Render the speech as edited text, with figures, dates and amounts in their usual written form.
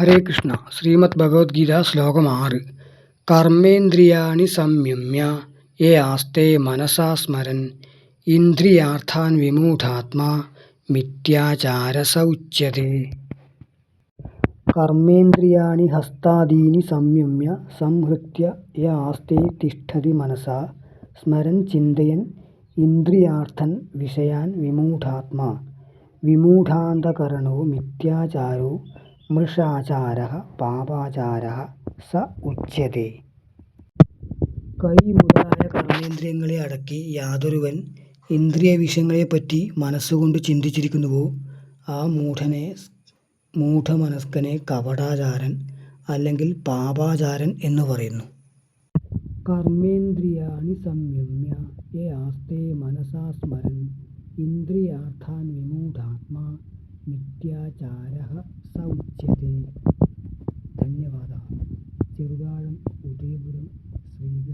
ഹരേ കൃഷ്ണ. ശ്രീമദ് ഭഗവത്ഗീത ശ്ലോകം 6. കർമ്മേന്ദ്രിയാണി സംയമ്യ യേ ആസ്തേ മനസാ സ്മരൻ ഇന്ദ്രിയാർത്ഥാൻ വിമൂഢാത്മാ മിഥ്യാചാരസ ഉച്യതേ. കർമ്മേന്ദ്രിയാണി ഹസ്താദീനി സംയമ്യ സംഹൃത്യ യ ആസ്തേ തിഷ്ഠതി മനസാ സ്മരൻ ചിന്തയൻ ഇന്ദ്രിയാർത്ഥൻ വിഷയാൻ വിമൂഢാത്മാ വിമൂഢാന്തകരണോ മിഥ്യാചാരോ മൃഷാചാരഃ പാപാചാരഃ സ ഉച്യതേ. കൈ മുതലായ കർമ്മേന്ദ്രിയങ്ങളെ അടക്കി യാതൊരുവൻ ഇന്ദ്രിയ വിഷയങ്ങളെപ്പറ്റി മനസ്സുകൊണ്ട് ചിന്തിച്ചിരിക്കുന്നുവോ ആ മൂഢമനസ്കനെ കപടാചാരൻ അല്ലെങ്കിൽ പാപാചാരൻ എന്ന് പറയുന്നു. കർമ്മേന്ദ്രിയാണി സംയമ്യ യേ ആസ്തേ മനസാ സ്മരൻ ഇന്ദ്രിയാർത്ഥാൻ വിമൂഢാത്മാ മിഥ്യാചാരഃ സ ഉച്യതേ. ധന്യവാദ. ചെറുതാഴം, ഉദയപുരം, ശ്രീ